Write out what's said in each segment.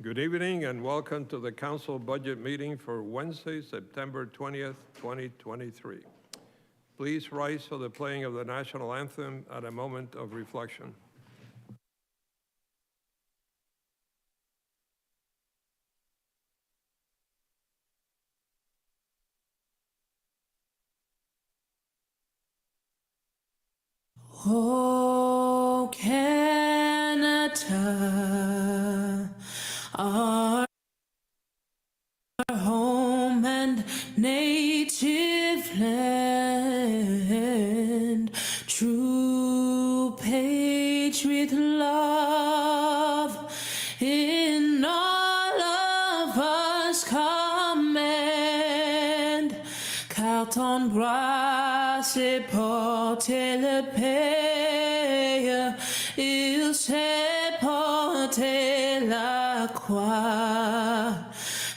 Good evening and welcome to the Council Budget Meeting for Wednesday, September 20th, 2023. Please rise for the playing of the National Anthem at a moment of reflection. Oh, Canada, our home and native land, true patriot love in all of us command. Carton bras et porter le paix, il sait porter la croix.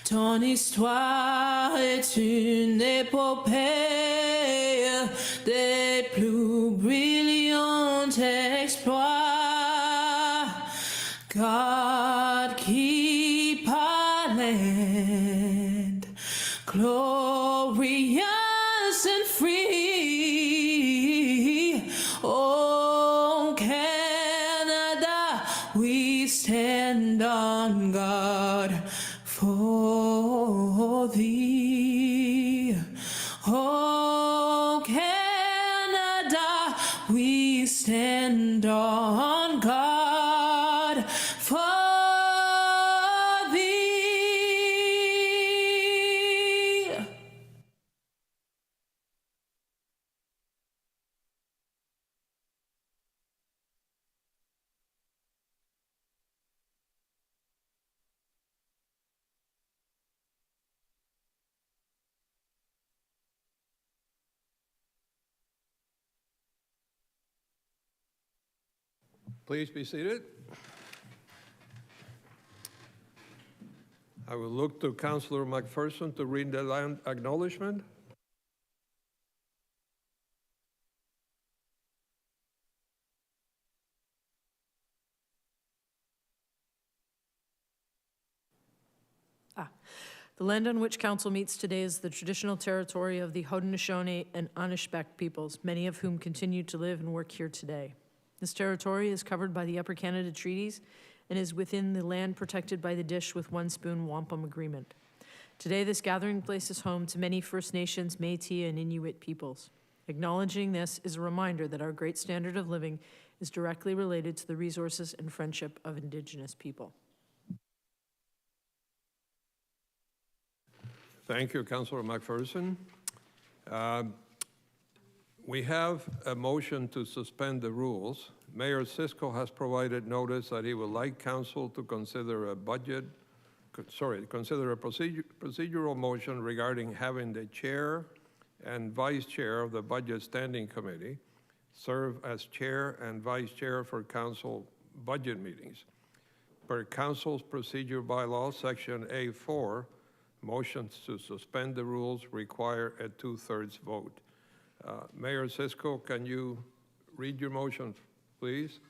Ton histoire est une épopée des plus brillants exploits. God keep our land glorious and free. Oh, Canada, we stand on guard for thee. Oh, Canada, we stand on guard for thee. Please be seated. I will look to Councillor McPherson to read the land acknowledgement. The land on which Council meets today is the traditional territory of the Haudenosaunee and Anishinaabeg peoples, many of whom continue to live and work here today. This territory is covered by the Upper Canada Treaties and is within the land protected by the Dish with One Spoon Wampum Agreement. Today, this gathering place is home to many First Nations, Métis, and Inuit peoples. Acknowledging this is a reminder that our great standard of living is directly related to the resources and friendship of Indigenous people. Thank you, Councillor McPherson. We have a motion to suspend the rules. Mayor Cisco has provided notice that he would like Council to consider a procedural motion regarding having the chair and vice chair of the Budget Standing Committee serve as chair and vice chair for Council budget meetings. Per Council's procedure bylaw, Section A4, motions to suspend the rules require a 2/3 vote. Mayor Cisco, can you read your motion, please?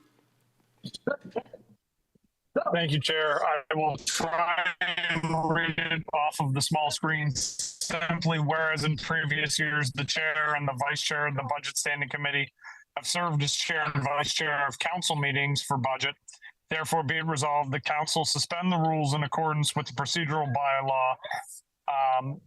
Thank you, Chair. I will try and read it off of the small screen. Simply, whereas in previous years, the chair and the vice chair of the Budget Standing Committee have served as chair and vice chair of council meetings for budget. Therefore, be it resolved, the council suspend the rules in accordance with the procedural bylaw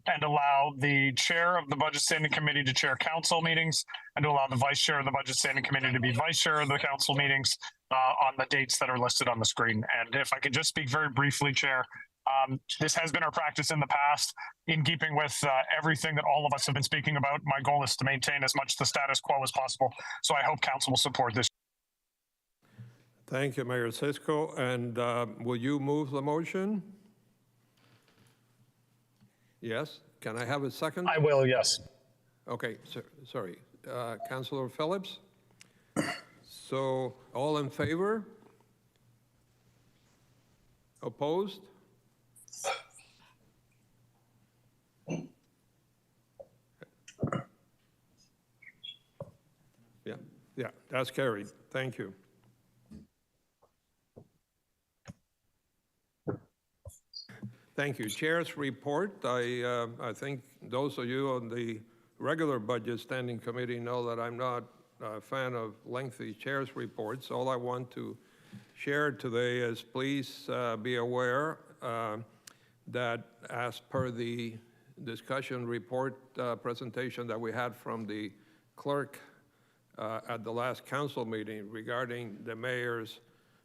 and allow the chair of the Budget Standing Committee to chair council meetings and to allow the vice chair of the Budget Standing Committee to be vice chair of the council meetings on the dates that are listed on the screen. And if I could just speak very briefly, Chair, this has been our practice in the past in keeping with everything that all of us have been speaking about. My goal is to maintain as much the status quo as possible. So I hope council will support this. Thank you, Mayor Cisco. And will you move the motion? Yes. Can I have a second? I will, yes. Okay, sorry. Councillor Phillips? So, all in favor? Opposed? Yeah, that's carried. Thank you. Thank you. Chair's report. I think those of you on the regular budget standing committee know that I'm not a fan of lengthy chair's reports. All I want to share today is please be aware that as per the discussion report presentation that we had from the clerk at the last council meeting regarding the mayor's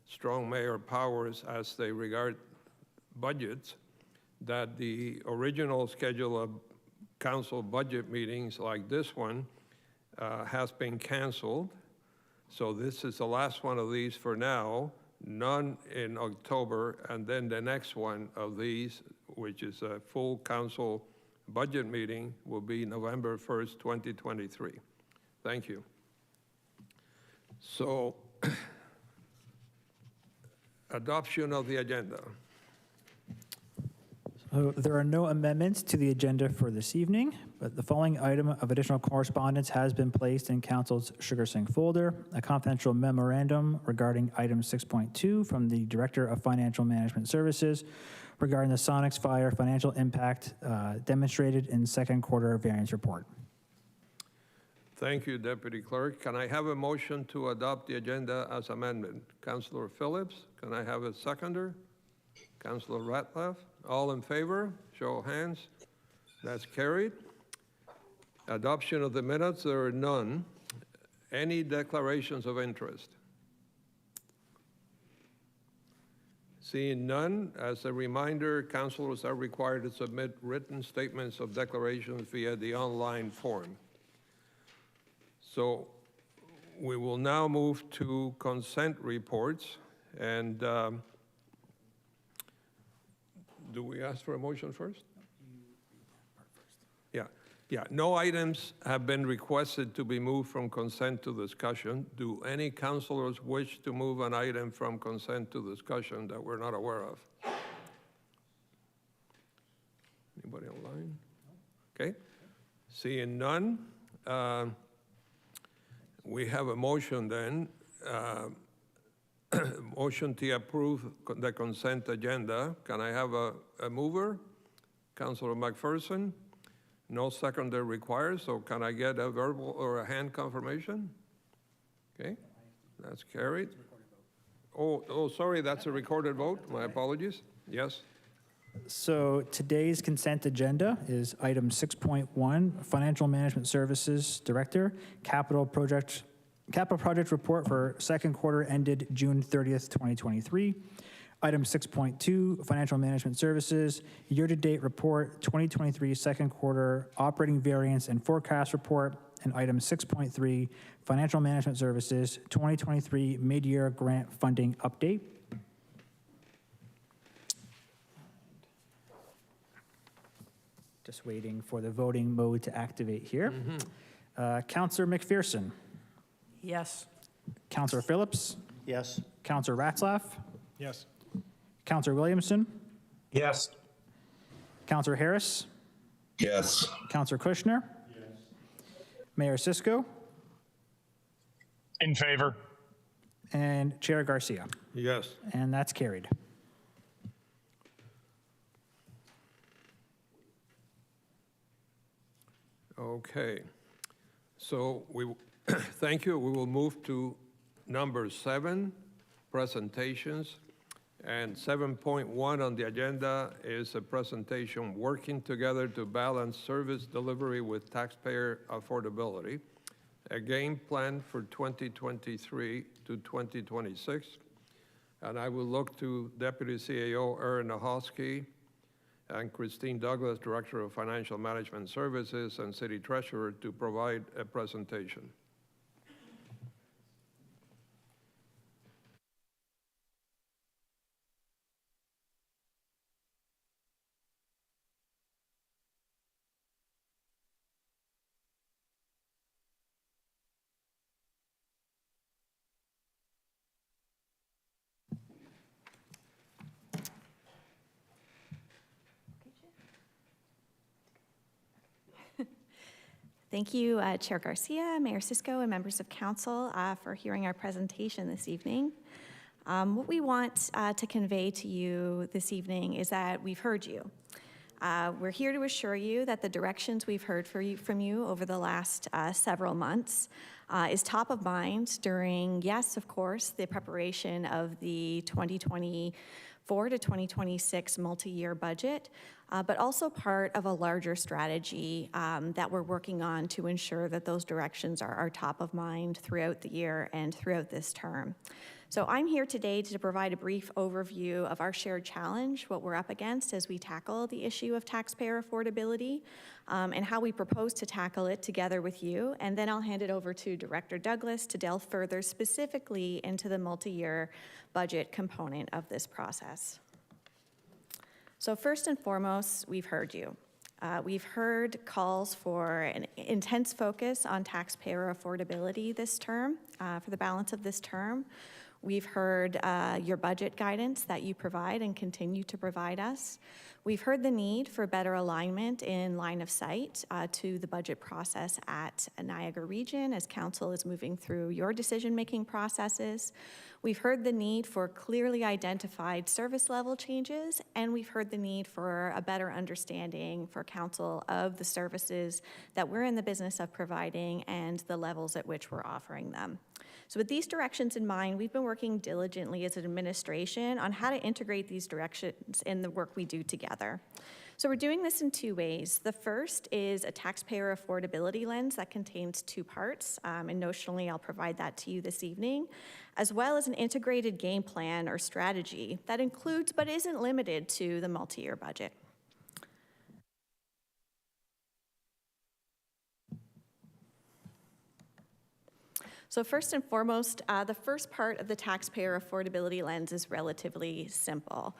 strong mayor powers as they regard budgets, that the original schedule of council budget meetings like this one has been canceled. So this is the last one of these for now, none in October, and then the next one of these, which is a full council budget meeting, will be November 1st, 2023. Thank you. So, adoption of the agenda. There are no amendments to the agenda for this evening, but the following item of additional correspondence has been placed in Council's Sugar Sink folder. A confidential memorandum regarding item 6.2 from the Director of Financial Management Services regarding the Sonics fire financial impact demonstrated in second quarter variance report. Thank you, Deputy Clerk. Can I have a motion to adopt the agenda as amendment? Councilor Phillips, can I have a seconder? Councilor Ratliff, all in favor? Show of hands. That's carried. Adoption of the minutes, there are none. Any declarations of interest? Seeing none, as a reminder, councilors are required to submit written statements of declarations via the online form. So we will now move to consent reports, and do we ask for a motion first? Yeah. No items have been requested to be moved from consent to discussion. Do any councilors wish to move an item from consent to discussion that we're not aware of? Anybody online? Okay. Seeing none, we have a motion then. Motion to approve the consent agenda. Can I have a mover? Councilor McPherson. No seconder required, so can I get a verbal or a hand confirmation? Okay, that's carried. Oh, sorry, that's a recorded vote. My apologies. Yes. So today's consent agenda is item 6.1, Financial Management Services Director, Capital Project Report for second quarter ended June 30th, 2023. Item 6.2, Financial Management Services, Year-to-Date Report, 2023 Second Quarter Operating Variance and Forecast Report, and item 6.3, Financial Management Services, 2023 Mid-Year Grant Funding Update. Just waiting for the voting mode to activate here. Councilor McPherson. Yes. Councilor Phillips. Yes. Councilor Ratzlaff. Yes. Councilor Williamson. Yes. Councilor Harris. Yes. Councilor Kushner. Yes. Mayor Sisko. In favor. And Chair Garcia. Yes. And that's carried. Okay. So we thank you. We will move to number 7, presentations. And 7.1 on the agenda is a presentation, Working Together to Balance Service Delivery with Taxpayer Affordability, a game plan for 2023 to 2026. And I will look to Deputy CAO Erin Nahosky and Christine Douglas, Director of Financial Management Services and City Treasurer, to provide a presentation. Thank you, Chair Garcia, Mayor Sisko, and members of council for hearing our presentation this evening. What we want to convey to you this evening is that we've heard you. We're here to assure you that the directions we've heard from you over the last several months is top of mind during, yes, of course, the preparation of the 2024 to 2026 multi-year budget, but also part of a larger strategy that we're working on to ensure that those directions are top of mind throughout the year and throughout this term. So I'm here today to provide a brief overview of our shared challenge, what we're up against as we tackle the issue of taxpayer affordability, and how we propose to tackle it together with you. And then I'll hand it over to Director Douglas to delve further specifically into the multi-year budget component of this process. So first and foremost, we've heard you. We've heard calls for an intense focus on taxpayer affordability this term, for the balance of this term. We've heard your budget guidance that you provide and continue to provide us. We've heard the need for better alignment in line of sight to the budget process at Niagara Region as Council is moving through your decision-making processes. We've heard the need for clearly identified service level changes, and we've heard the need for a better understanding for Council of the services that we're in the business of providing and the levels at which we're offering them. So with these directions in mind, we've been working diligently as an administration on how to integrate these directions in the work we do together. So we're doing this in two ways. The first is a taxpayer affordability lens that contains two parts, and notionally I'll provide that to you this evening, as well as an integrated game plan or strategy that includes but isn't limited to the multi-year budget. So first and foremost, the first part of the taxpayer affordability lens is relatively simple.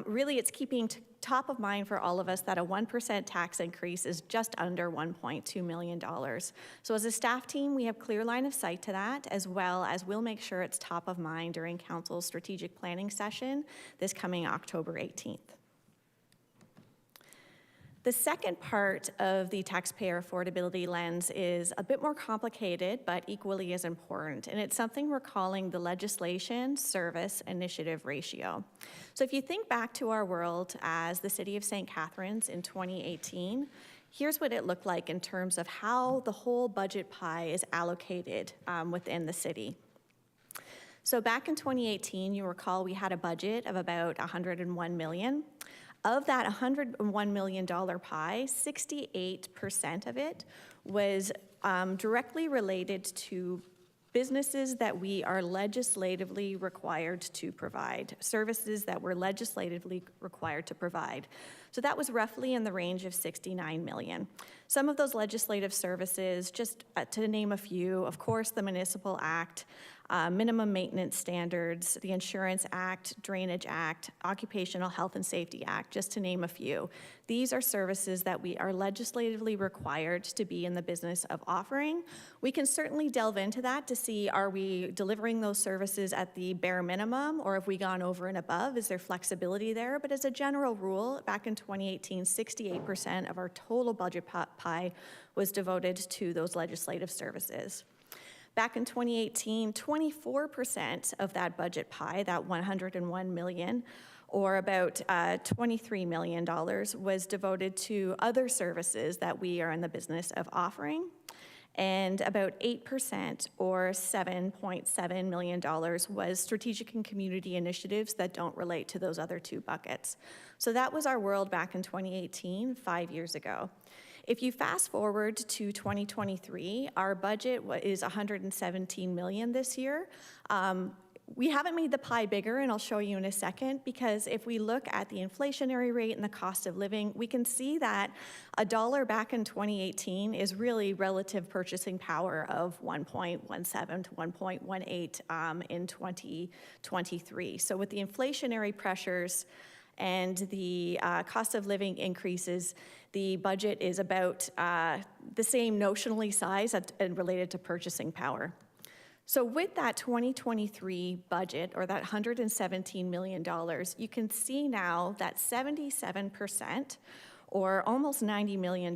Really, it's keeping top of mind for all of us that a 1% tax increase is just under $1.2 million. So as a staff team, we have clear line of sight to that, as well as we'll make sure it's top of mind during Council's strategic planning session this coming October 18th. The second part of the taxpayer affordability lens is a bit more complicated, but equally as important, and it's something we're calling the legislation service initiative ratio. So if you think back to our world as the city of St. Catharines in 2018, here's what it looked like in terms of how the whole budget pie is allocated within the city. So back in 2018, you recall we had a budget of about $101 million. Of that $101 million pie, 68% of it was directly related to businesses that we are legislatively required to provide, services that we're legislatively required to provide. So that was roughly in the range of $69 million. Some of those legislative services, just to name a few, of course, the Municipal Act, minimum maintenance standards, the Insurance Act, Drainage Act, Occupational Health and Safety Act, just to name a few. These are services that we are legislatively required to be in the business of offering. We can certainly delve into that to see, are we delivering those services at the bare minimum, or have we gone over and above? Is there flexibility there? But as a general rule, back in 2018, 68% of our total budget pie was devoted to those legislative services. Back in 2018, 24% of that budget pie, that $101 million, or about $23 million, was devoted to other services that we are in the business of offering. And about 8%, or $7.7 million, was strategic and community initiatives that don't relate to those other two buckets. So that was our world back in 2018, 5 years ago. If you fast forward to 2023, our budget is $117 million this year. We haven't made the pie bigger, and I'll show you in a second, because if we look at the inflationary rate and the cost of living, we can see that $1 back in 2018 is really relative purchasing power of 1.17 to 1.18 in 2023. So with the inflationary pressures and the cost of living increases, the budget is about the same notionally size and related to purchasing power. So with that 2023 budget, or that $117 million, you can see now that 77%, or almost $90 million,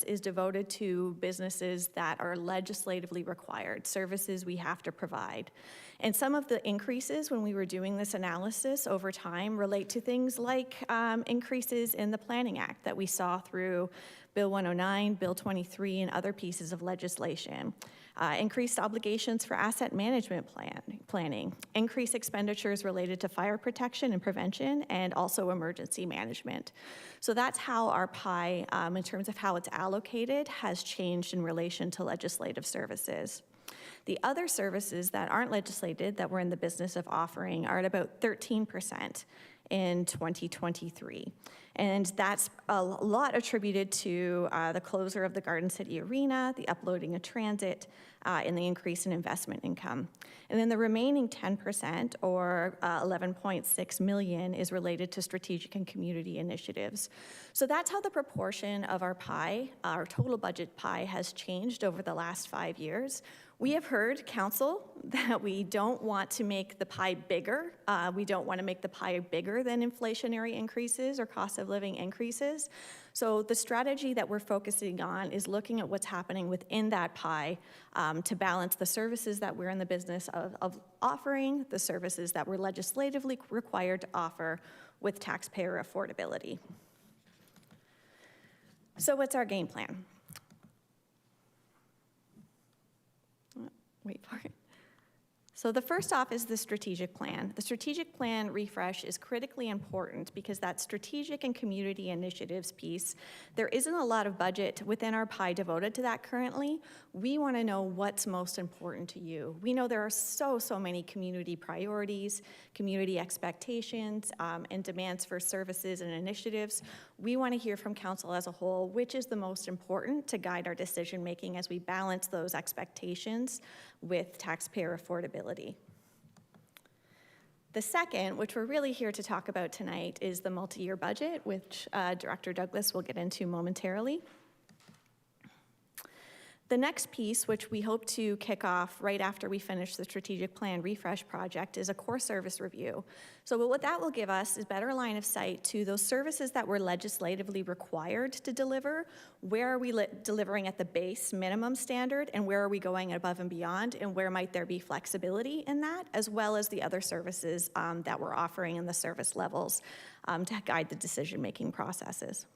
is devoted to businesses that are legislatively required, services we have to provide. And some of the increases when we were doing this analysis over time relate to things like increases in the Planning Act that we saw through Bill 109, Bill 23, and other pieces of legislation. Increased obligations for asset management planning, increased expenditures related to fire protection and prevention, and also emergency management. So that's how our pie, in terms of how it's allocated, has changed in relation to legislative services. The other services that aren't legislated that we're in the business of offering are at about 13% in 2023. And that's a lot attributed to the closure of the Garden City Arena, the uploading of transit, and the increase in investment income. And then the remaining 10%, or 11.6 million, is related to strategic and community initiatives. So that's how the proportion of our pie, our total budget pie, has changed over the last 5 years. We have heard, council, that we don't want to make the pie bigger. We don't want to make the pie bigger than inflationary increases or cost of living increases. So the strategy that we're focusing on is looking at what's happening within that pie to balance the services that we're in the business of offering, the services that we're legislatively required to offer with taxpayer affordability. So what's our game plan? Wait for it. So the first off is the strategic plan. The strategic plan refresh is critically important because that strategic and community initiatives piece, there isn't a lot of budget within our pie devoted to that currently. We want to know what's most important to you. We know there are so many community priorities, community expectations, and demands for services and initiatives. We want to hear from council as a whole, which is the most important to guide our decision making as we balance those expectations with taxpayer affordability. The second, which we're really here to talk about tonight, is the multi-year budget, which Director Douglas will get into momentarily. The next piece, which we hope to kick off right after we finish the strategic plan refresh project, is a core service review. So what that will give us is better line of sight to those services that we're legislatively required to deliver. Where are we delivering at the base minimum standard, and where are we going above and beyond, and where might there be flexibility in that, as well as the other services that we're offering and the service levels to guide the decision-making processes.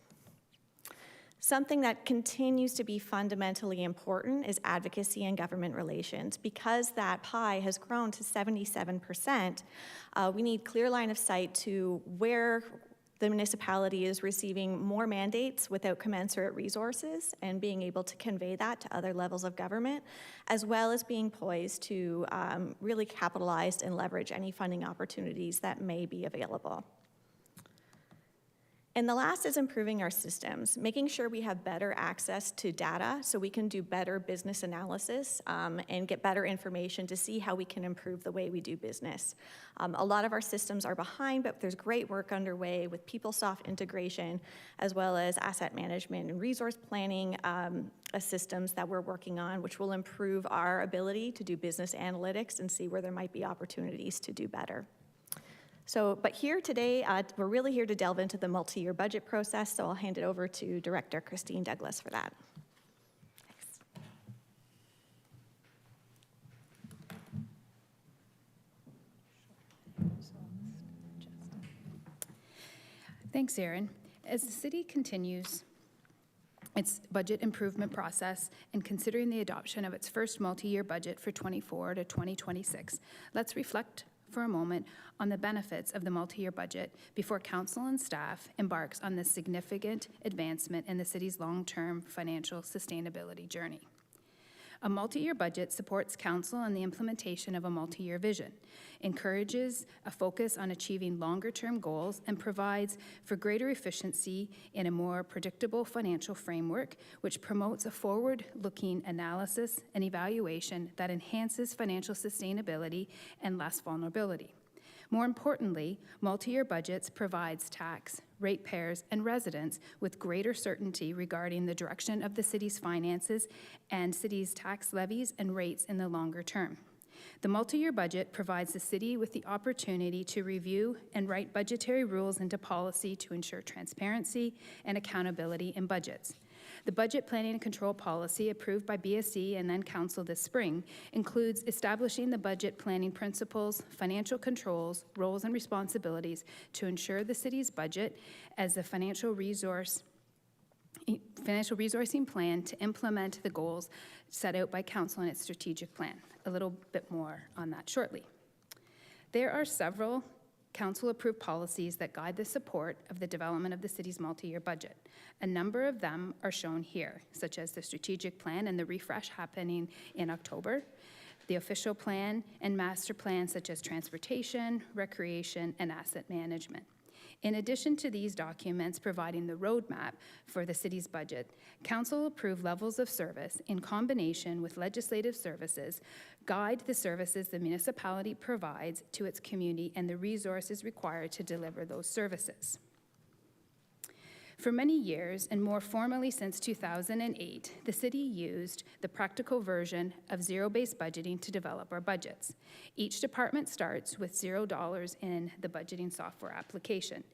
Something that continues to be fundamentally important is advocacy and government relations. Because that pie has grown to 77%, we need clear line of sight to where the municipality is receiving more mandates without commensurate resources and being able to convey that to other levels of government, as well as being poised to really capitalize and leverage any funding opportunities that may be available. And the last is improving our systems, making sure we have better access to data so we can do better business analysis and get better information to see how we can improve the way we do business. A lot of our systems are behind, but there's great work underway with PeopleSoft integration, as well as asset management and resource planning systems that we're working on, which will improve our ability to do business analytics and see where there might be opportunities to do better. So, but here today, we're really here to delve into the multi-year budget process, so I'll hand it over to Director Christine Douglas for that. Thanks, Erin. As the city continues its budget improvement process and considering the adoption of its first multi-year budget for 24 to 2026, let's reflect for a moment on the benefits of the multi-year budget before council and staff embarks on this significant advancement in the city's long-term financial sustainability journey. A multi-year budget supports council in the implementation of a multi-year vision, encourages a focus on achieving longer-term goals, and provides for greater efficiency in a more predictable financial framework, which promotes a forward-looking analysis and evaluation that enhances financial sustainability and less vulnerability. More importantly, multi-year budgets provides tax, ratepayers, and residents with greater certainty regarding the direction of the city's finances and city's tax levies and rates in the longer term. The multi-year budget provides the city with the opportunity to review and write budgetary rules into policy to ensure transparency and accountability in budgets. The budget planning and control policy approved by BSC and then council this spring includes establishing the budget planning principles, financial controls, roles and responsibilities to ensure the city's budget as a financial resourcing plan to implement the goals set out by council in its strategic plan. A little bit more on that shortly. There are several council-approved policies that guide the support of the development of the city's multi-year budget. A number of them are shown here, such as the strategic plan and the refresh happening in October, the official plan and master plan such as transportation, recreation, and asset management. In addition to these documents providing the roadmap for the city's budget, council-approved levels of service in combination with legislative services guide the services the municipality provides to its community and the resources required to deliver those services. For many years, and more formally since 2008, the city used the practical version of zero-based budgeting to develop our budgets. Each department starts with $0 in the budgeting software application.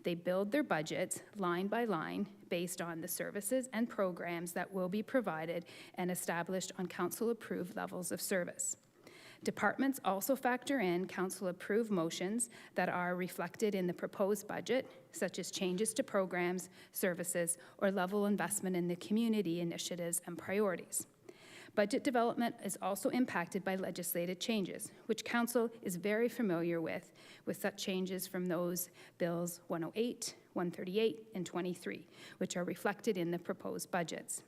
They build their budgets line by line based on the services and programs that will be provided and established on council-approved levels of service. Departments also factor in council-approved motions that are reflected in the proposed budget, such as changes to programs, services, or level investment in the community initiatives and priorities. Budget development is also impacted by legislative changes, which council is very familiar with such changes from those bills 108, 138, and 23, which are reflected in the proposed budgets.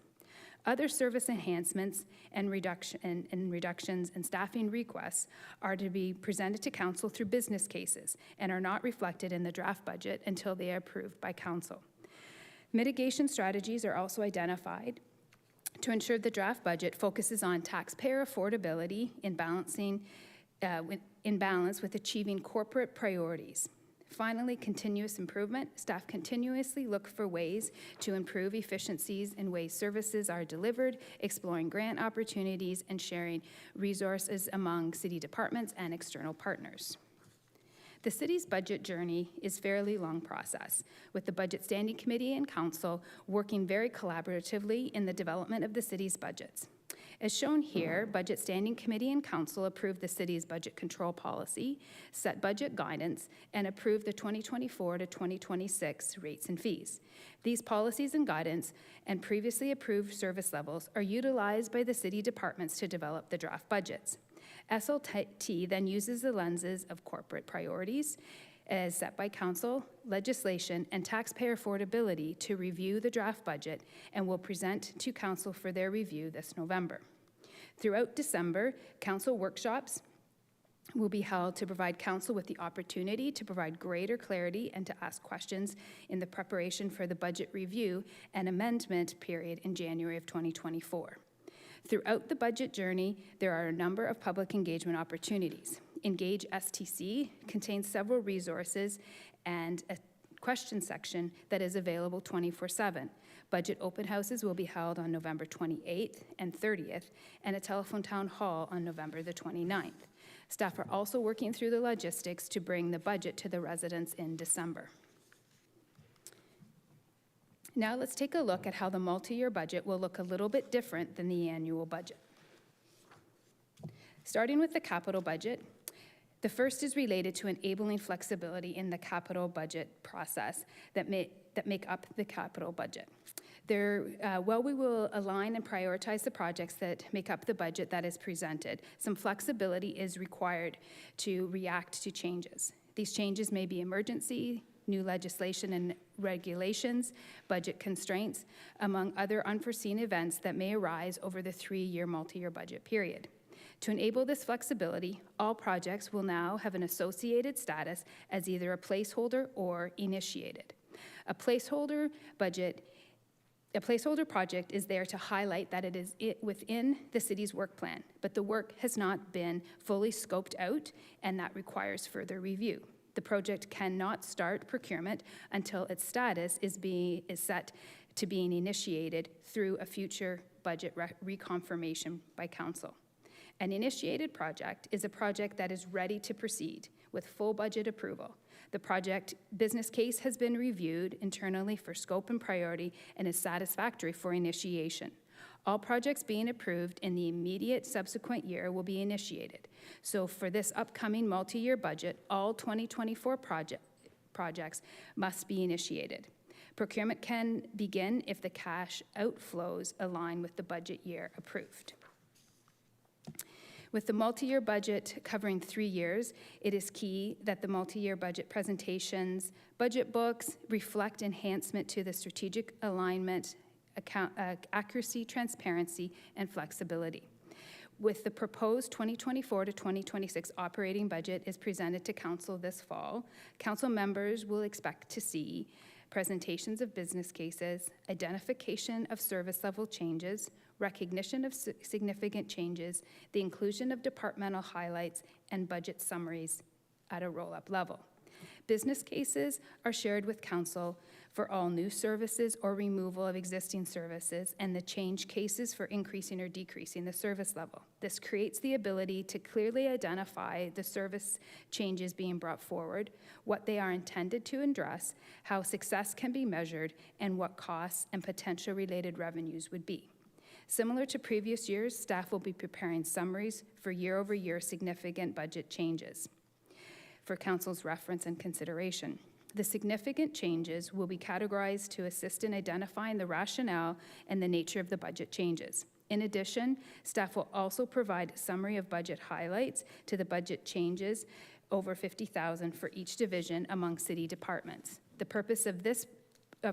Other service enhancements and reductions and staffing requests are to be presented to council through business cases and are not reflected in the draft budget until they are approved by council. Mitigation strategies are also identified to ensure the draft budget focuses on taxpayer affordability in balance with achieving corporate priorities. Finally, continuous improvement. Staff continuously look for ways to improve efficiencies in ways services are delivered, exploring grant opportunities, and sharing resources among city departments and external partners. The city's budget journey is a fairly long process, with the Budget Standing Committee and Council working very collaboratively in the development of the city's budgets. As shown here, Budget Standing Committee and Council approved the city's budget control policy, set budget guidance, and approved the 2024 to 2026 rates and fees. These policies and guidance and previously approved service levels are utilized by the city departments to develop the draft budgets. SLT then uses the lenses of corporate priorities as set by council, legislation, and taxpayer affordability to review the draft budget and will present to council for their review this November. Throughout December, council workshops will be held to provide council with the opportunity to provide greater clarity and to ask questions in the preparation for the budget review and amendment period in January of 2024. Throughout the budget journey, there are a number of public engagement opportunities. Engage STC contains several resources and a question section that is available 24/7. Budget open houses will be held on November 28th and 30th, and a telephone town hall on November the 29th. Staff are also working through the logistics to bring the budget to the residents in December. Now let's take a look at how the multi-year budget will look a little bit different than the annual budget. Starting with the capital budget, the first is related to enabling flexibility in the capital budget process that make up the capital budget. While we will align and prioritize the projects that make up the budget that is presented, some flexibility is required to react to changes. These changes may be emergency, new legislation and regulations, budget constraints, among other unforeseen events that may arise over the 3-year multi-year budget period. To enable this flexibility, all projects will now have an associated status as either a placeholder or initiated. A placeholder project is there to highlight that it is within the city's work plan, but the work has not been fully scoped out, and that requires further review. The project cannot start procurement until its status is set to being initiated through a future budget reconfirmation by council. An initiated project is a project that is ready to proceed with full budget approval. The project business case has been reviewed internally for scope and priority and is satisfactory for initiation. All projects being approved in the immediate subsequent year will be initiated. So for this upcoming multi-year budget, all 2024 projects must be initiated. Procurement can begin if the cash outflows align with the budget year approved. With the multi-year budget covering 3 years, it is key that the multi-year budget presentations, budget books reflect enhancement to the strategic alignment, accuracy, transparency, and flexibility. With the proposed 2024 to 2026 operating budget is presented to Council this fall, Council members will expect to see presentations of business cases, identification of service level changes, recognition of significant changes, the inclusion of departmental highlights, and budget summaries at a roll-up level. Business cases are shared with Council for all new services or removal of existing services, and the change cases for increasing or decreasing the service level. This creates the ability to clearly identify the service changes being brought forward, what they are intended to address, how success can be measured, and what costs and potential related revenues would be. Similar to previous years, staff will be preparing summaries for year-over-year significant budget changes for Council's reference and consideration. The significant changes will be categorized to assist in identifying the rationale and the nature of the budget changes. In addition, staff will also provide a summary of budget highlights to the budget changes over $50,000 for each division among city departments. The purpose of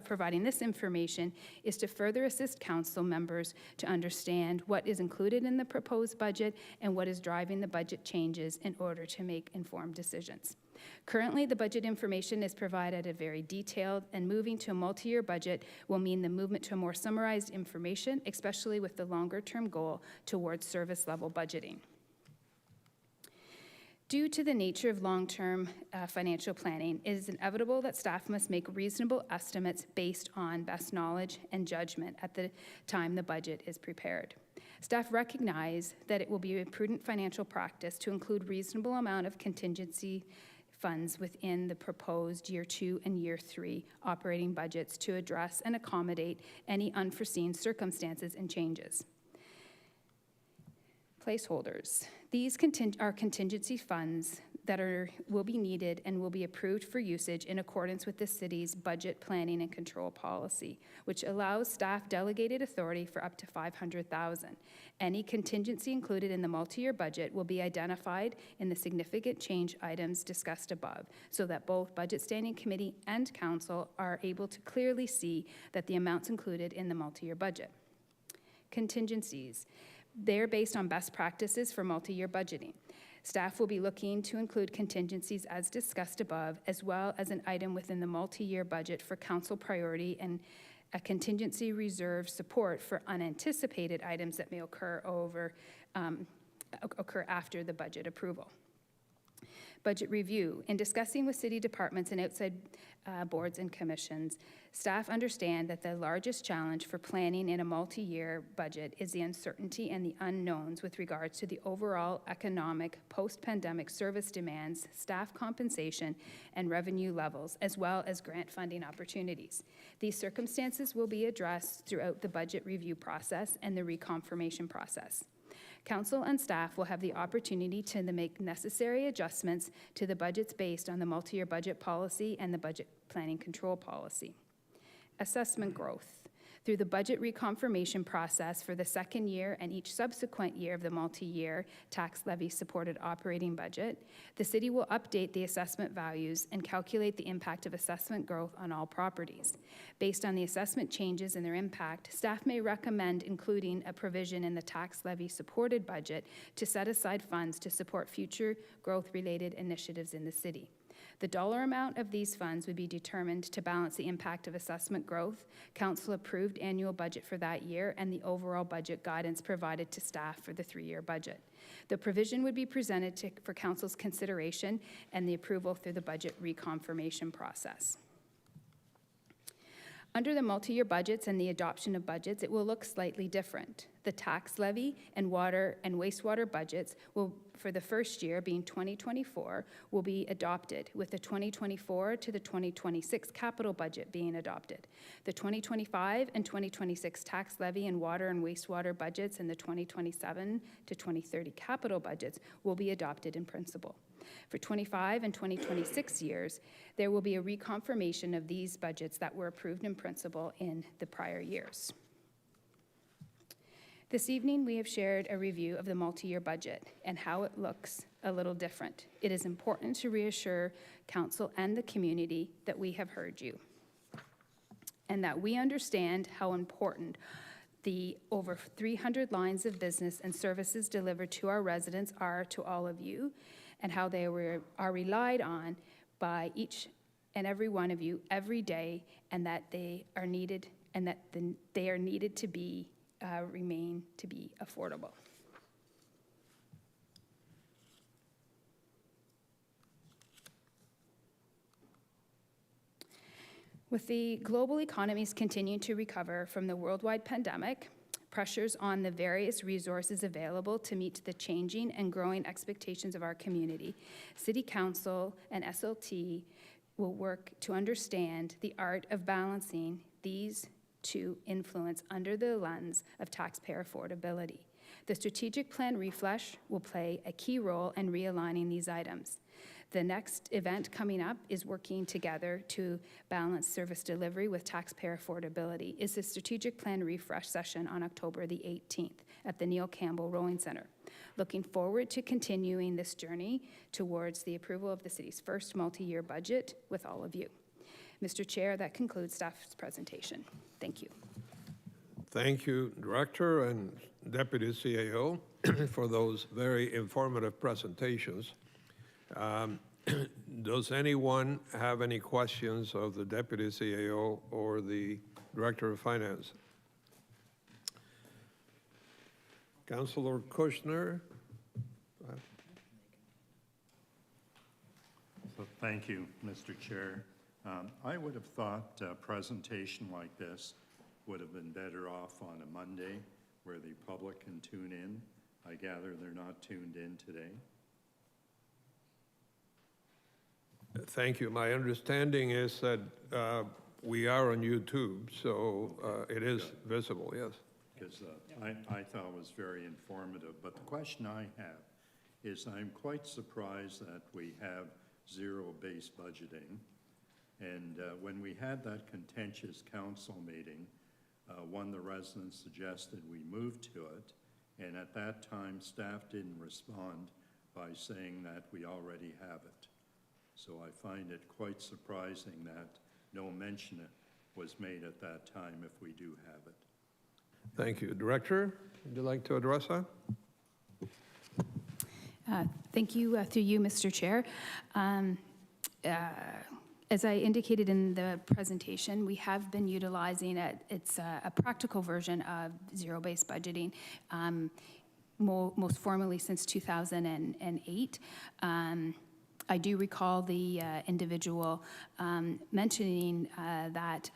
providing this information is to further assist Council members to understand what is included in the proposed budget and what is driving the budget changes in order to make informed decisions. Currently, the budget information is provided at a very detailed, and moving to a multi-year budget will mean the movement to a more summarized information, especially with the longer-term goal towards service level budgeting. Due to the nature of long-term financial planning, it is inevitable that staff must make reasonable estimates based on best knowledge and judgment at the time the budget is prepared. Staff recognize that it will be a prudent financial practice to include reasonable amount of contingency funds within the proposed Year 2 and Year 3 operating budgets to address and accommodate any unforeseen circumstances and changes. Placeholders. These are contingency funds that will be needed and will be approved for usage in accordance with the city's budget planning and control policy, which allows staff delegated authority for up to $500,000. Any contingency included in the multi-year budget will be identified in the significant change items discussed above, so that both Budget Standing Committee and Council are able to clearly see that the amounts included in the multi-year budget. Contingencies. They're based on best practices for multi-year budgeting. Staff will be looking to include contingencies as discussed above, as well as an item within the multi-year budget for Council priority and a contingency reserve support for unanticipated items that may occur after the budget approval. Budget review. In discussing with city departments and outside boards and commissions, staff understand that the largest challenge for planning in a multi-year budget is the uncertainty and the unknowns with regards to the overall economic post-pandemic service demands, staff compensation, and revenue levels, as well as grant funding opportunities. These circumstances will be addressed throughout the budget review process and the reconfirmation process. Council and staff will have the opportunity to make necessary adjustments to the budgets based on the multi-year budget policy and the budget planning control policy. Assessment growth. Through the budget reconfirmation process for the second year and each subsequent year of the multi-year tax levy supported operating budget, the city will update the assessment values and calculate the impact of assessment growth on all properties. Based on the assessment changes and their impact, staff may recommend including a provision in the tax levy supported budget to set aside funds to support future growth-related initiatives in the city. The dollar amount of these funds would be determined to balance the impact of assessment growth, council-approved annual budget for that year, and the overall budget guidance provided to staff for the 3-year budget. The provision would be presented for council's consideration and the approval through the budget reconfirmation process. Under the multi-year budgets and the adoption of budgets, it will look slightly different. The tax levy and water and wastewater budgets will, for the first year, being 2024, will be adopted, with the 2024 to the 2026 capital budget being adopted. The 2025 and 2026 tax levy and water and wastewater budgets and the 2027 to 2030 capital budgets will be adopted in principle. For 25 and 2026 years, there will be a reconfirmation of these budgets that were approved in principle in the prior years. This evening, we have shared a review of the multi-year budget and how it looks a little different. It is important to reassure Council and the community that we have heard you and that we understand how important the over 300 lines of business and services delivered to our residents are to all of you, and how they are relied on by each and every one of you every day, and that they are needed, and that they are needed to be remain to be affordable. With the global economies continuing to recover from the worldwide pandemic, pressures on the various resources available to meet the changing and growing expectations of our community, City Council and SLT will work to understand the art of balancing these two influence under the lens of taxpayer affordability. The strategic plan refresh will play a key role in realigning these items. The next event coming up is working together to balance service delivery with taxpayer affordability. Is the strategic plan refresh session on October the 18th at the Neil Campbell Rowing Center. Looking forward to continuing this journey towards the approval of the city's first multi-year budget with all of you. Mr. Chair, that concludes staff's presentation. Thank you. Thank you, Director and Deputy CAO, for those very informative presentations. Does anyone have any questions of the Deputy CAO or the Director of Finance? Councilor Kushner? So thank you, Mr. Chair. I would have thought a presentation like this would have been better off on a Monday where the public can tune in. I gather they're not tuned in today. Thank you. My understanding is that we are on YouTube, so it is visible, yes. Because I thought it was very informative. But the question I have is I'm quite surprised that we have zero-based budgeting. And when we had that contentious council meeting, one of the residents suggested we move to it. And at that time, staff didn't respond by saying that we already have it. So I find it quite surprising that no mention was made at that time if we do have it. Thank you. Director, would you like to address that? Thank you, through you, Mr. Chair. As I indicated in the presentation, we have been utilizing it's a practical version of zero-based budgeting, most formally since 2008. I do recall the individual mentioning that,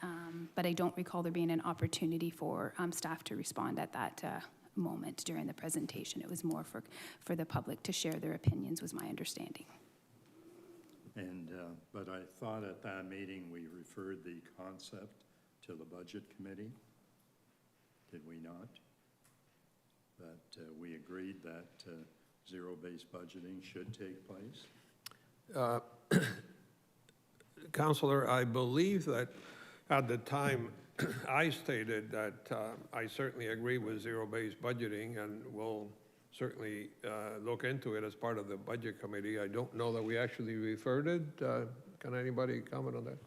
but I don't recall there being an opportunity for staff to respond at that moment during the presentation. It was more for the public to share their opinions, was my understanding. And, but I thought at that meeting we referred the concept to the Budget Committee. Did we not? That we agreed that zero-based budgeting should take place? Councilor, I believe that at the time I stated that I certainly agree with zero-based budgeting and will certainly look into it as part of the Budget Committee. I don't know that we actually referred it. Can anybody comment on that?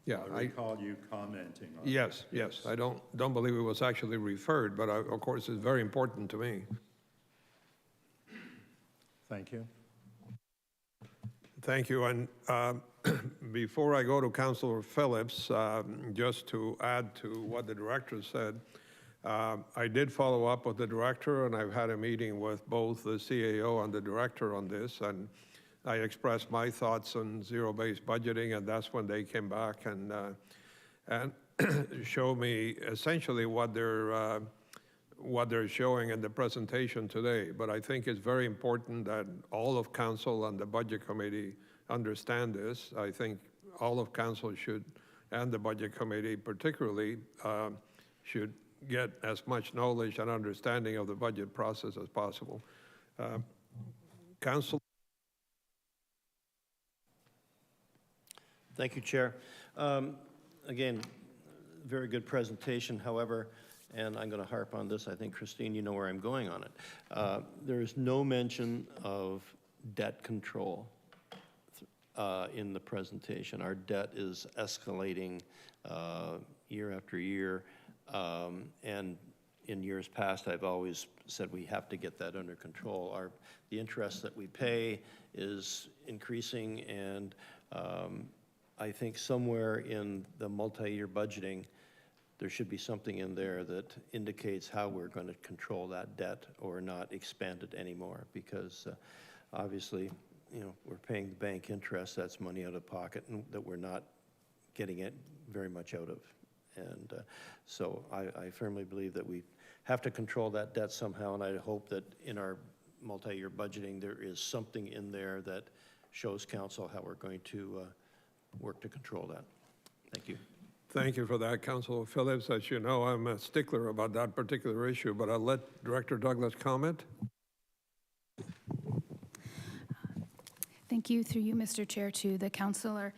Yeah, I recall you commenting on yes, it. Yes. I don't believe it was actually referred, but of course it's very important to me. Thank you. Thank you. And before I go to Councilor Phillips, just to add to what the director said, I did follow up with the director, and I've had a meeting with both the CAO and the director on this, and I expressed my thoughts on zero-based budgeting, and that's when they came back and show me essentially what they're showing in the presentation today. But I think it's very important that all of council and the budget committee understand this. I think all of council should, and the budget committee particularly, should get as much knowledge and understanding of the budget process as possible. Council. Thank you, Chair. Again, very good presentation. However, and I'm going to harp on this, I think, Christine, you know where I'm going on it. There is no mention of debt control in the presentation. Our debt is escalating year after year. And in years past, I've always said we have to get that under control. The interest that we pay is increasing, and I think somewhere in the multi-year budgeting, there should be something in there that indicates how we're going to control that debt or not expand it anymore, because obviously, you know, we're paying the bank interest, that's money out of pocket, and that we're not getting it very much out of. And so I firmly believe that we have to control that debt somehow, and I hope that in our multi-year budgeting, there is something in there that shows council how we're going to work to control that. Thank you. Thank you for that, Councilor Phillips. As you know, I'm a stickler about that particular issue, but I'll let Director Douglas comment. Thank you, through you, Mr. Chair, to the councillor.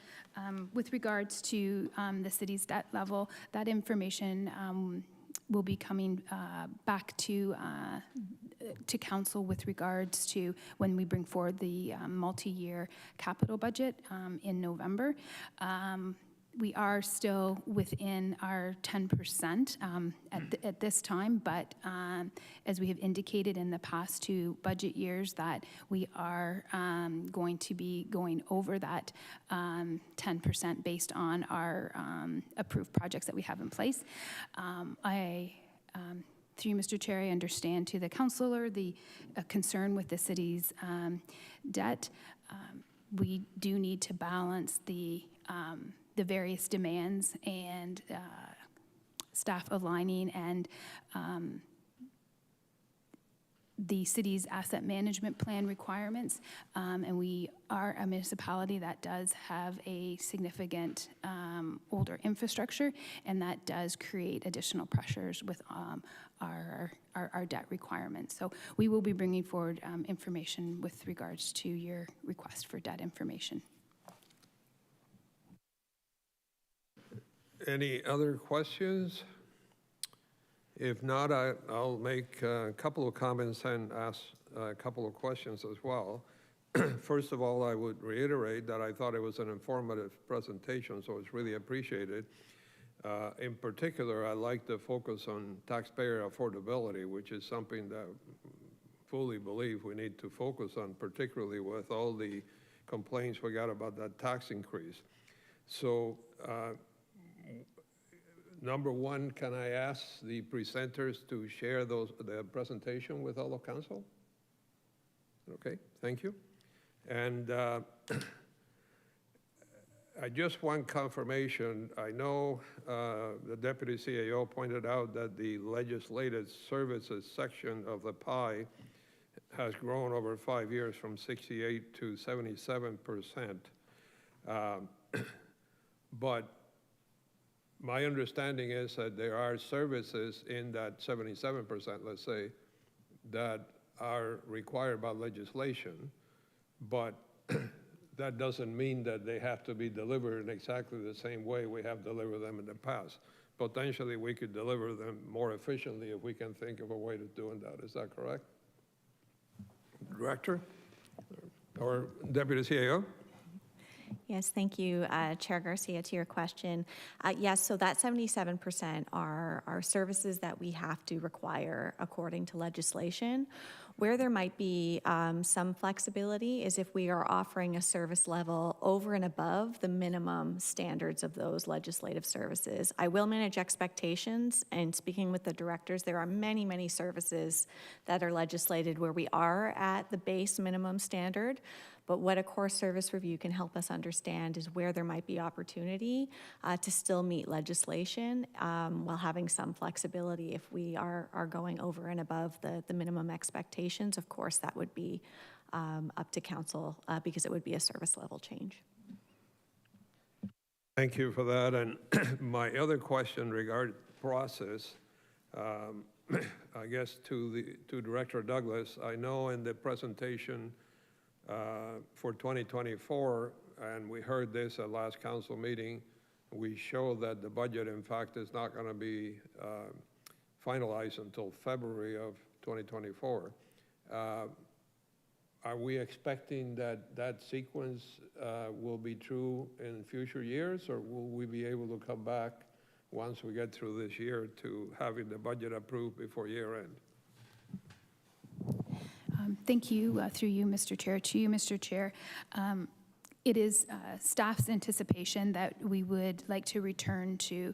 With regards to the city's debt level, that information will be coming back to council with regards to when we bring forward the multi-year capital budget in November. We are still within our 10% at this time, but as we have indicated in the past 2 budget years, that we are going to be going over that 10% based on our approved projects that we have in place. Through you, Mr. Chair, I understand to the councillor the concern with the city's debt. We do need to balance the various demands and staff aligning and the city's asset management plan requirements. And we are a municipality that does have a significant older infrastructure, and that does create additional pressures with our debt requirements. So we will be bringing forward information with regards to your request for debt information. Any other questions? If not, I'll make a couple of comments and ask a couple of questions as well. First of all, I would reiterate that I thought it was an informative presentation, so it's really appreciated. In particular, I like the focus on taxpayer affordability, which is something that I fully believe we need to focus on, particularly with all the complaints we got about that tax increase. So, number one, can I ask the presenters to share the presentation with all of council? Okay, thank you. And I just want confirmation. I know the Deputy CAO pointed out that the legislative services section of the pie has grown over 5 years from 68 to 77%. But my understanding is that there are services in that 77%, let's say, that are required by legislation, but that doesn't mean that they have to be delivered in exactly the same way we have delivered them in the past. Potentially, we could deliver them more efficiently if we can think of a way of doing that. Is that correct? Director or Deputy CAO? Yes, thank you, Chair Garcia, to your question. Yes, so that 77% are services that we have to require according to legislation. Where there might be some flexibility is if we are offering a service level over and above the minimum standards of those legislative services. I will manage expectations, and speaking with the directors, there are many, many services that are legislated where we are at the base minimum standard. But what a core service review can help us understand is where there might be opportunity to still meet legislation while having some flexibility. If we are going over and above the minimum expectations, of course, that would be up to council because it would be a service level change. Thank you for that. And my other question regarding process, I guess to Director Douglas, I know in the presentation for 2024, and we heard this at last council meeting, we show that the budget, in fact, is not going to be finalized until February of 2024. Are we expecting that sequence will be true in future years, or will we be able to come back once we get through this year to having the budget approved before year end? Thank you, through you, Mr. Chair. To you, Mr. Chair. It is staff's anticipation that we would like to return to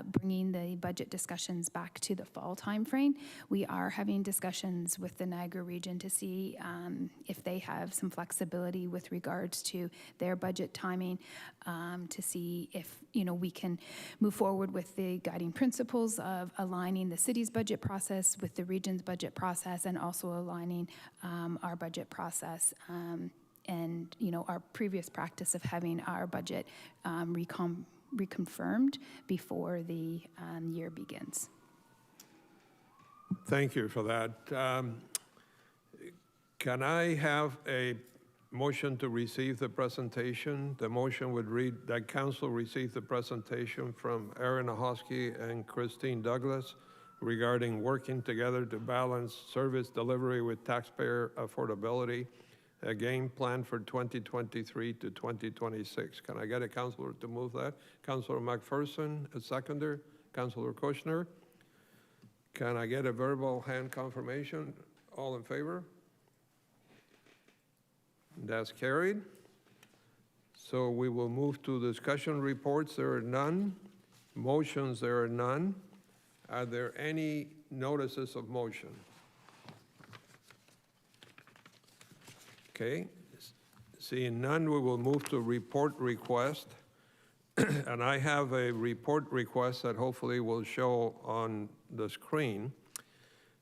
bringing the budget discussions back to the fall timeframe. We are having discussions with the Niagara region to see if they have some flexibility with regards to their budget timing, to see if we can move forward with the guiding principles of aligning the city's budget process with the region's budget process, and also aligning our budget process. And our previous practice of having our budget reconfirmed before the year begins. Thank you for that. Can I have a motion to receive the presentation? The motion would read that council receive the presentation from Aaron Ahosky and Christine Douglas regarding working together to balance service delivery with taxpayer affordability, a game plan for 2023 to 2026. Can I get a councillor to move that? Councillor McPherson, a seconder. Councillor Kushner. Can I get a verbal hand confirmation? All in favor? That's carried. So we will move to discussion reports. There are none. Motions, there are none. Are there any notices of motion? Okay, seeing none, we will move to report request. And I have a report request that hopefully will show on the screen.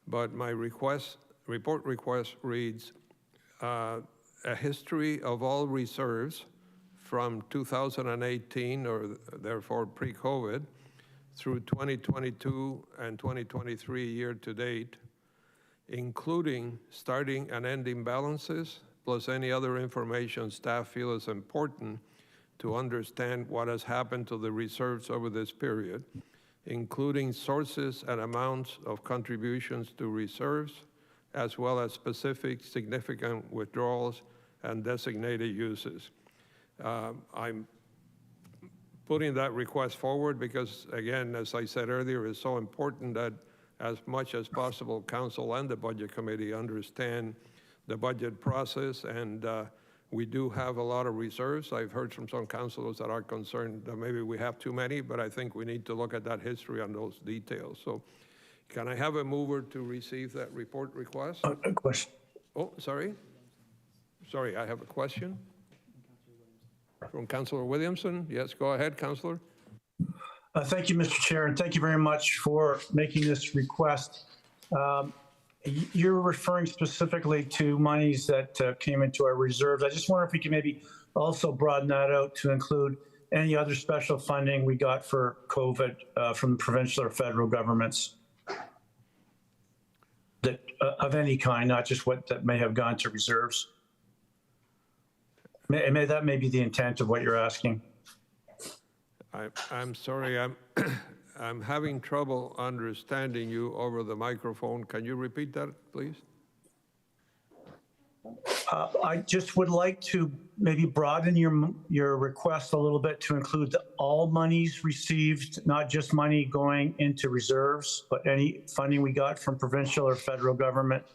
But my report request reads, a history of all reserves from 2018, or therefore pre-COVID, through 2022 and 2023 year to date, including starting and ending balances, plus any other information staff feel is important to understand what has happened to the reserves over this period, including sources and amounts of contributions to reserves, as well as specific significant withdrawals and designated uses. I'm putting that request forward because, again, as I said earlier, it's so important that as much as possible, council and the budget committee understand the budget process, and we do have a lot of reserves. I've heard from some councilors that are concerned that maybe we have too many, but I think we need to look at that history on those details. So can I have a mover to receive that report request? A question. Oh, sorry. Sorry, I have a question. From Councilor Williamson. Yes, go ahead, Councilor. Thank you, Mr. Chair, and thank you very much for making this request. You're referring specifically to monies that came into our reserves. I just wonder if we can maybe also broaden that out to include any other special funding we got for COVID from the provincial or federal governments that of any kind, not just what that may have gone to reserves. That may be the intent of what you're asking. I'm sorry, I'm having trouble understanding you over the microphone. Can you repeat that, please? I just would like to maybe broaden your request a little bit to include all monies received, not just money going into reserves, but any funding we got from provincial or federal government,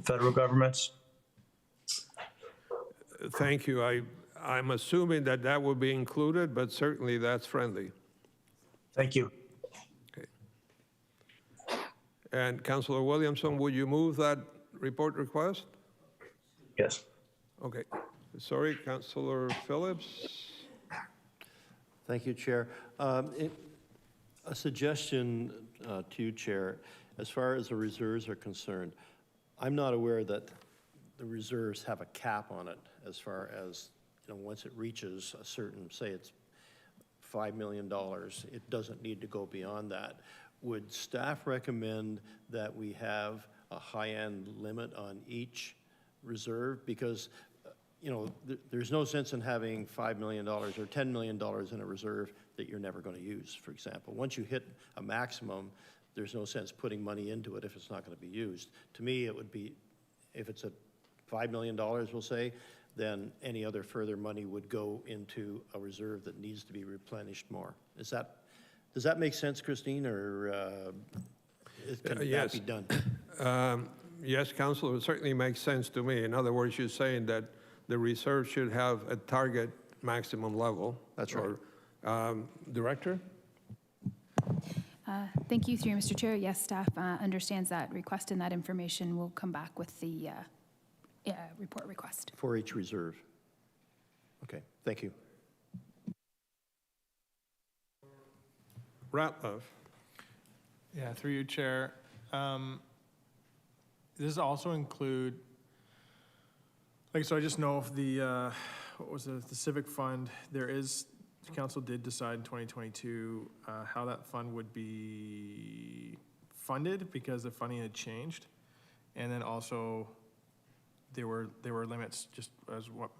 federal governments. Thank you. I'm assuming that that will be included, but certainly that's friendly. Thank you. Okay. And Councilor Williamson, would you move that report request? Yes. Okay, sorry, Councillor Phillips. Thank you, Chair. A suggestion to you, Chair, as far as the reserves are concerned, I'm not aware that the reserves have a cap on it as far as, once it reaches a certain, say it's $5 million, it doesn't need to go beyond that. Would staff recommend that we have a high-end limit on each reserve? Because, there's no sense in having $5 million or $10 million in a reserve that you're never going to use, for example. Once you hit a maximum, there's no sense putting money into it if it's not going to be used. To me, it would be, if it's a $5 million, we'll say, then any other further money would go into a reserve that needs to be replenished more. Does that make sense, Christine, or can that be done? Yes, Councillor, it certainly makes sense to me. In other words, you're saying that the reserve should have a target maximum level. That's right. Director? Thank you, through you, Mr. Chair. Yes, staff understands that request, and that information will come back with the report request. For each reserve. Okay, thank you. Ratliff. Yeah, through you, Chair. Does also include, so I just know if the, what was it, the civic fund, council did decide in 2022 how that fund would be funded because the funding had changed. And then also there were limits, just as what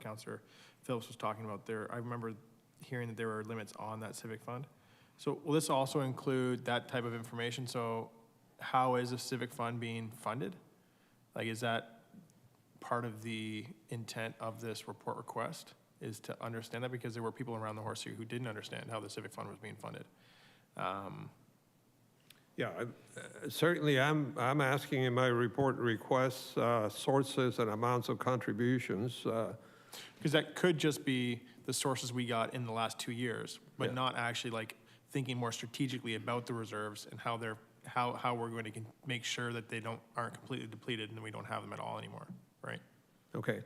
Councillor Phillips was talking about there. I remember hearing that there were limits on that civic fund. So will this also include that type of information? So how is a civic fund being funded? Is that part of the intent of this report request, is to understand that? Because there were people around the horse here who didn't understand how the civic fund was being funded. Yeah, certainly I'm asking in my report requests sources and amounts of contributions. Because that could just be the sources we got in the last 2 years, but not actually thinking more strategically about the reserves and how we're going to make sure that they aren't completely depleted and we don't have them at all anymore, right? Okay.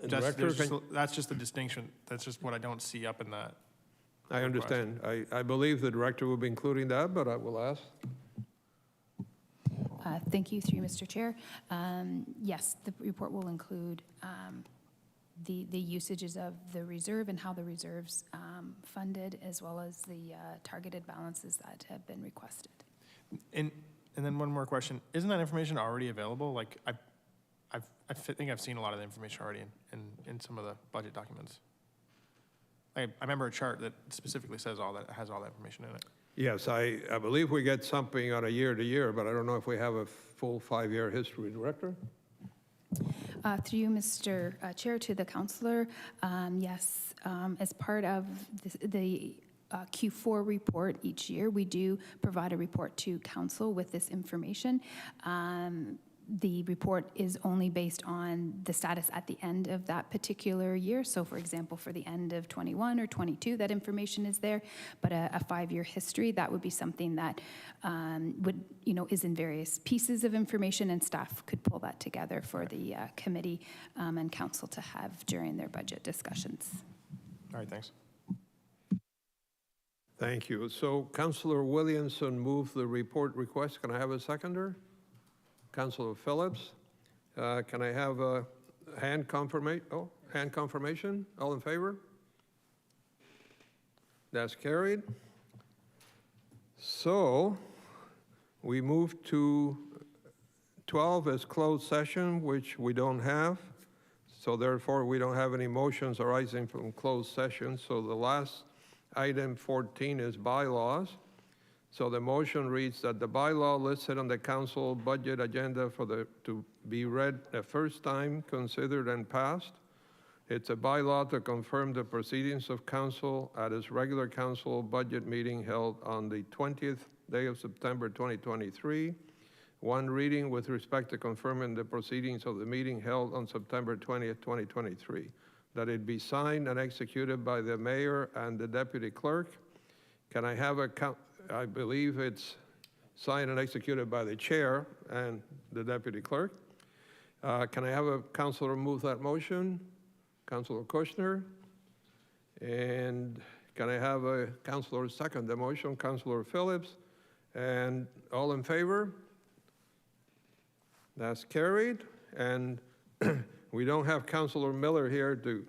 That's just the distinction. That's just what I don't see up in that. I understand. I believe the director will be including that, but I will ask. Thank you, through you, Mr. Chair. Yes, the report will include the usages of the reserve and how the reserves funded, as well as the targeted balances that have been requested. And then one more question. Isn't that information already available? I think I've seen a lot of the information already in some of the budget documents. I remember a chart that specifically says has all that information in it. Yes, I believe we get something on a year to year, but I don't know if we have a full 5-year history. Director? Through you, Mr. Chair, to the councillor, yes, as part of the Q4 report each year, we do provide a report to council with this information. The report is only based on the status at the end of that particular year. So, for example, for the end of 21 or 22, that information is there. But a 5-year history, that would be something that is in various pieces of information, and staff could pull that together for the committee and council to have during their budget discussions. All right, thanks. Thank you. So Councillor Williamson moved the report request. Can I have a seconder? Councillor Phillips. Can I have a hand confirmation? Oh, hand confirmation. All in favor? That's carried. So we move to 12 as closed session, which we don't have. So therefore, we don't have any motions arising from closed session. So the last item 14 is bylaws. So the motion reads that the bylaw listed on the council budget agenda to be read the first time, considered and passed. It's a bylaw to confirm the proceedings of council at its regular council budget meeting held on the 20th day of September 2023. One reading with respect to confirming the proceedings of the meeting held on September 20th, 2023. That it be signed and executed by the mayor and the deputy clerk. Can I have I believe it's signed and executed by the chair and the deputy clerk. Can I have a counselor move that motion? Counselor Kushner. And can I have a counselor second the motion? Counselor Phillips. And all in favor? That's carried. And we don't have Counselor Miller here to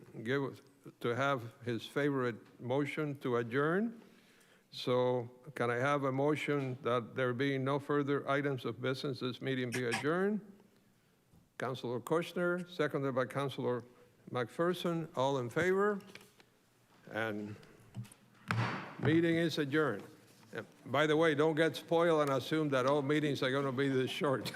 have his favorite motion to adjourn. So can I have a motion that there be no further items of business, this meeting be adjourned? Counselor Kushner, seconded by Counselor McPherson. All in favor? And meeting is adjourned. And by the way, don't get spoiled and assume that all meetings are going to be this short.